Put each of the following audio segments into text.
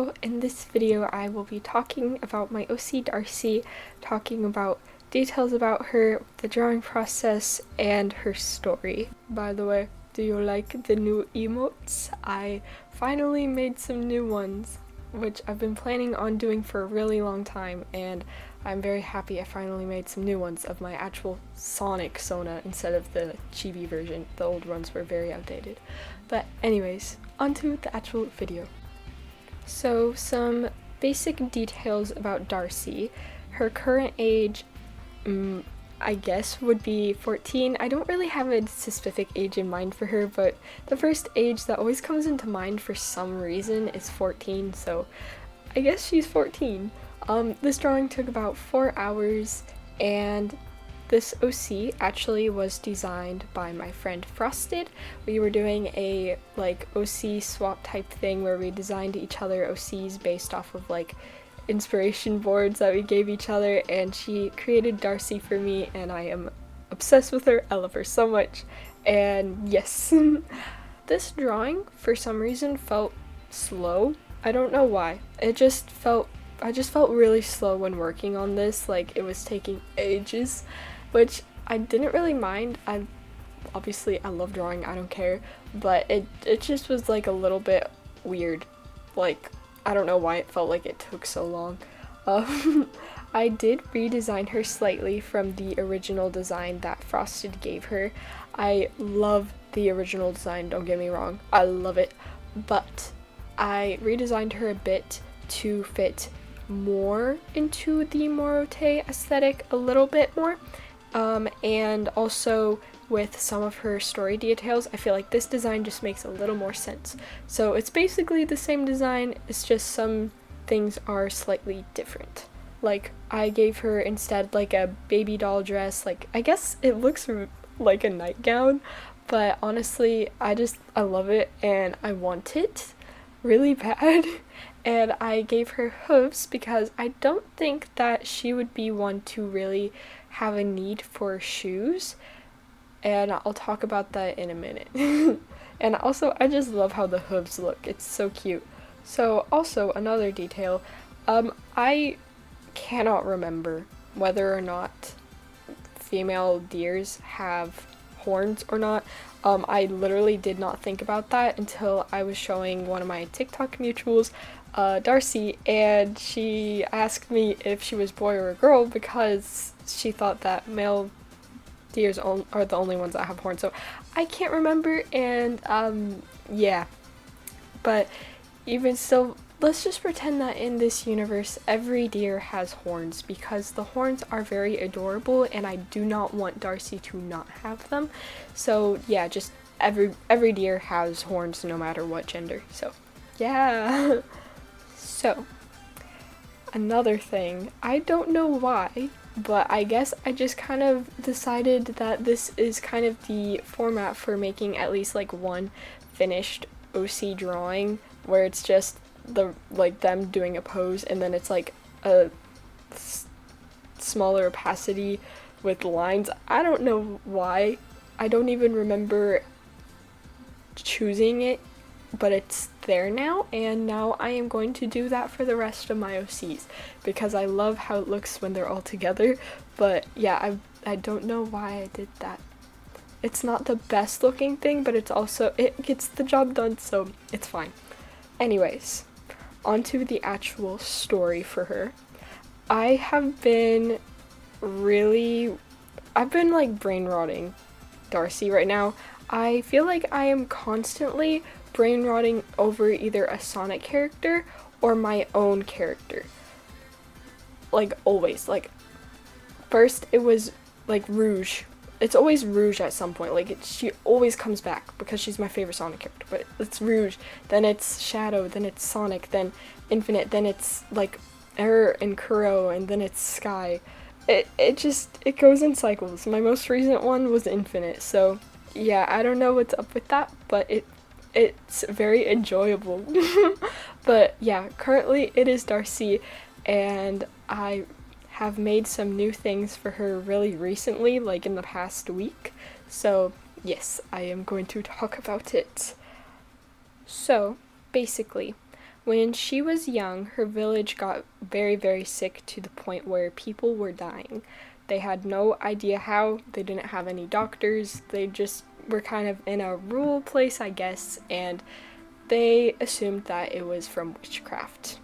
So in this video I will be talking about my OC Darcie, talking about details about her, the drawing process, and her story. By the way, do you like the new emotes? I finally made some new ones, which I've been planning on doing for a really long time, and I'm very happy I finally made some new ones of my actual Sonic Sona instead of the chibi version. The old ones were very outdated. But anyways, onto the actual video. So some basic details about Darcie. Her current age, I guess, would be 14. I don't really have a specific age in mind for her, but the first age that always comes into mind for some reason is 14, so I guess she's 14. This drawing took about 4 hours, and this OC actually was designed by my friend Frosted. We were doing a OC swap type thing where we designed each other OCs based off of inspiration boards that we gave each other, and she created Darcie for me, and I am obsessed with her. I love her so much. And yes, this drawing for some reason felt slow. I don't know why. I just felt really slow when working on this, it was taking ages, which I didn't really mind. Obviously I love drawing, I don't care, but it just was a little bit weird. I don't know why it felt like it took so long. I did redesign her slightly from the original design that Frosted gave her. I love the original design, don't get me wrong, I love it, but I redesigned her a bit to fit more into the Morote aesthetic a little bit more, and also with some of her story details, I feel like this design just makes a little more sense. So it's basically the same design, it's just some things are slightly different. I gave her instead a baby doll dress, I guess it looks like a nightgown, but honestly I love it and I want it really bad. And I gave her hooves because I don't think that she would be one to really have a need for shoes, and I'll talk about that in a minute. And also, I just love how the hooves look, it's so cute. So also, another detail, I cannot remember whether or not female deers have horns or not. I literally did not think about that until I was showing one of my TikTok mutuals, Darcie, and she asked me if she was boy or a girl because she thought that male deers are the only ones that have horns. So I can't remember, and yeah. But even still, let's just pretend that in this universe every deer has horns, because the horns are very adorable and I do not want Darcie to not have them. So yeah, just every deer has horns no matter what gender. So yeah. So another thing, I don't know why, but I guess I just kind of decided that this is kind of the format for making at least one finished OC drawing, where it's just them doing a pose, and then it's a smaller opacity with lines. I don't know why. I don't even remember choosing it, but it's there now, and now I am going to do that for the rest of my OCs because I love how it looks when they're all together. But yeah, I don't know why I did that. It's not the best looking thing, but it gets the job done, so it's fine. Anyways, onto the actual story for her. I've been brain rotting Darcie right now. I feel like I am constantly brain rotting over either a Sonic character or my own character. Always. First it was Rouge. It's always Rouge at some point. She always comes back because she's my favorite Sonic character. But it's Rouge, then it's Shadow, then it's Sonic, then Infinite, then it's Error and Kuro, and then it's Sky. It goes in cycles. My most recent one was Infinite, so yeah, I don't know what's up with that, but it's very enjoyable. But yeah, currently it is Darcie, and I have made some new things for her really recently, in the past week. So yes, I am going to talk about it. So basically, When she was young, her village got very, very sick to the point where people were dying. They had no idea how, they didn't have any doctors, they just were kind of in a rural place, I guess, and they assumed that it was from witchcraft.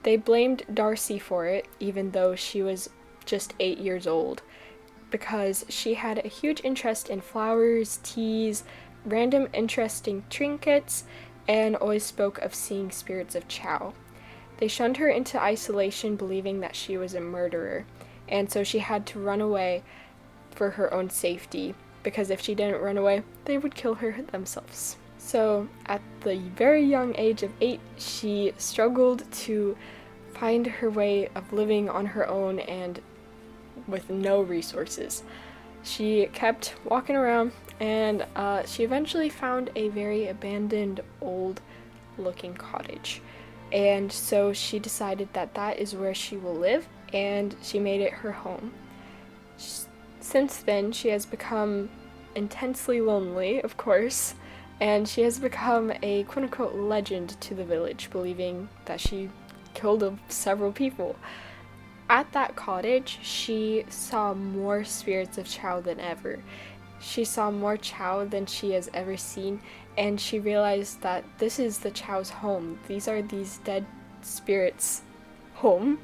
They blamed Darcie for it, even though she was just 8 years old, because she had a huge interest in flowers, teas, random interesting trinkets, and always spoke of seeing spirits of Chow. They shunned her into isolation, believing that she was a murderer, and so she had to run away for her own safety, because if she didn't run away, they would kill her themselves. So, at the very young age of 8, she struggled to find her way of living on her own and with no resources. She kept walking around, and she eventually found a very abandoned, old-looking cottage. And so she decided that that is where she will live, and she made it her home. Since then, she has become intensely lonely, of course, and she has become a quote-unquote legend to the village, believing that she killed several people. At that cottage, she saw more spirits of Chow than ever. She saw more Chow than she has ever seen, and she realized that this is the Chow's home. These are these dead spirits' home.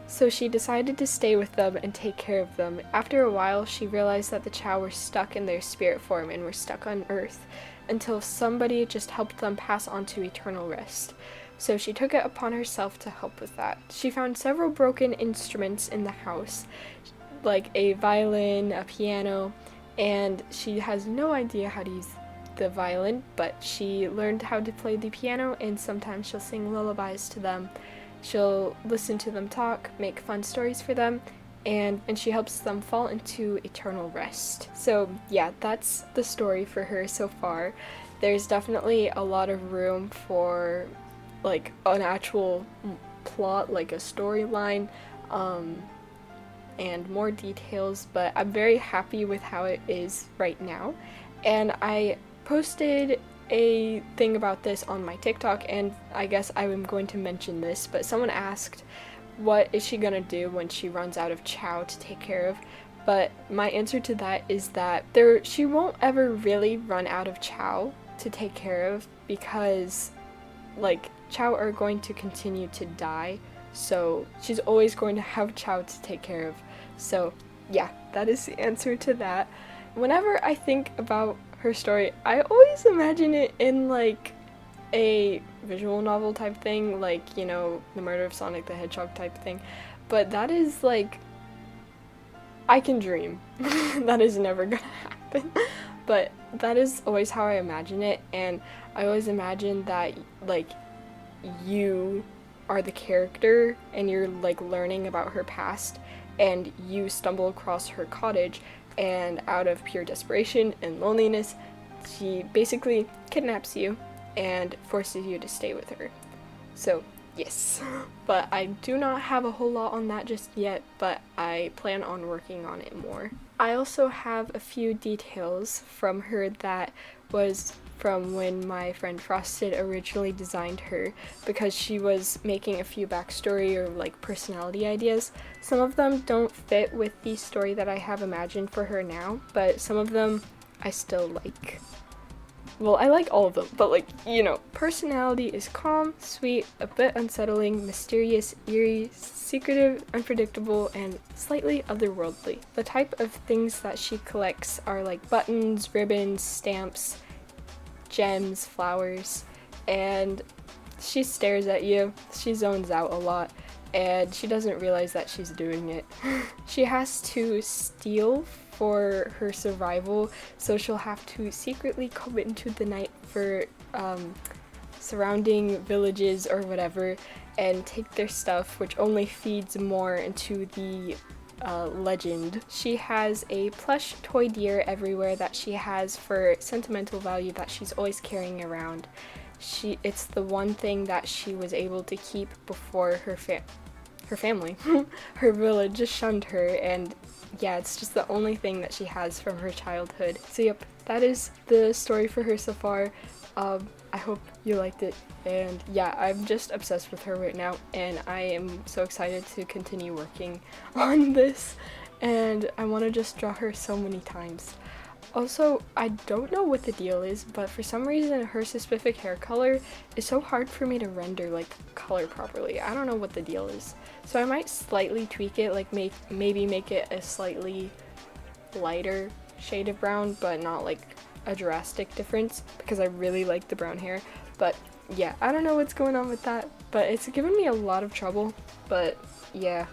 So she decided to stay with them and take care of them. After a while, she realized that the Chow were stuck in their spirit form and were stuck on Earth until somebody just helped them pass on to eternal rest. So she took it upon herself to help with that. She found several broken instruments in the house, like a violin, a piano, and she has no idea how to use the violin, but she learned how to play the piano, and sometimes she'll sing lullabies to them. She'll listen to them talk, make fun stories for them, and she helps them fall into eternal rest. So yeah, that's the story for her so far. There's definitely a lot of room for like an actual plot, like a storyline, and more details, but I'm very happy with how it is right now. And I posted a thing about this on my TikTok, and I guess I am going to mention this, but someone asked what is she gonna do when she runs out of Chow to take care of, but my answer to that is that she won't ever really run out of Chow to take care of, because like Chow are going to continue to die, so she's always going to have Chow to take care of. So yeah, that is the answer to that. Whenever I think about her story, I always imagine it in like a visual novel type thing, like, you know, The Murder of Sonic the Hedgehog type thing, but that is like, I can dream. That is never gonna happen, but that is always how I imagine it, and I always imagine that like you are the character and you're like learning about her past, and you stumble across her cottage, and out of pure desperation and loneliness, she basically kidnaps you and forces you to stay with her. So yes, but I do not have a whole lot on that just yet, but I plan on working on it more. I also have a few details from her that was from when my friend Frosted originally designed her, because she was making a few backstory or like personality ideas. Some of them don't fit with the story that I have imagined for her now, but some of them I still like. Well, I like all of them, but like, you know, personality is calm, sweet, a bit unsettling, mysterious, eerie, secretive, unpredictable, and slightly otherworldly. The type of things that she collects are like buttons, ribbons, stamps, gems, flowers, and she stares at you, she zones out a lot, and she doesn't realize that she's doing it. She has to steal for her survival, so she'll have to secretly go into the night for surrounding villages or whatever and take their stuff, which only feeds more into the legend. She has a plush toy deer everywhere that she has for sentimental value that she's always carrying around. It's the one thing that she was able to keep before her family, her village shunned her, and yeah, it's just the only thing that she has from her childhood. So yep, that is the story for her so far. I hope you liked it, and yeah, I'm just obsessed with her right now, and I am so excited to continue working on this, and I want to just draw her so many times. Also, I don't know what the deal is, but for some reason her specific hair color is so hard for me to render like color properly. I don't know what the deal is. So I might slightly tweak it, like maybe make it a slightly lighter shade of brown, but not like a drastic difference, because I really like the brown hair. But yeah, I don't know what's going on with that, but it's given me a lot of trouble, but yeah.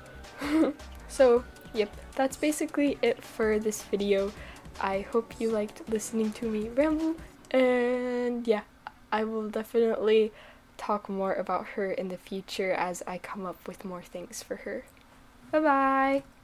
So yep, that's basically it for this video. I hope you liked listening to me ramble, and yeah, I will definitely talk more about her in the future as I come up with more things for her. Bye bye!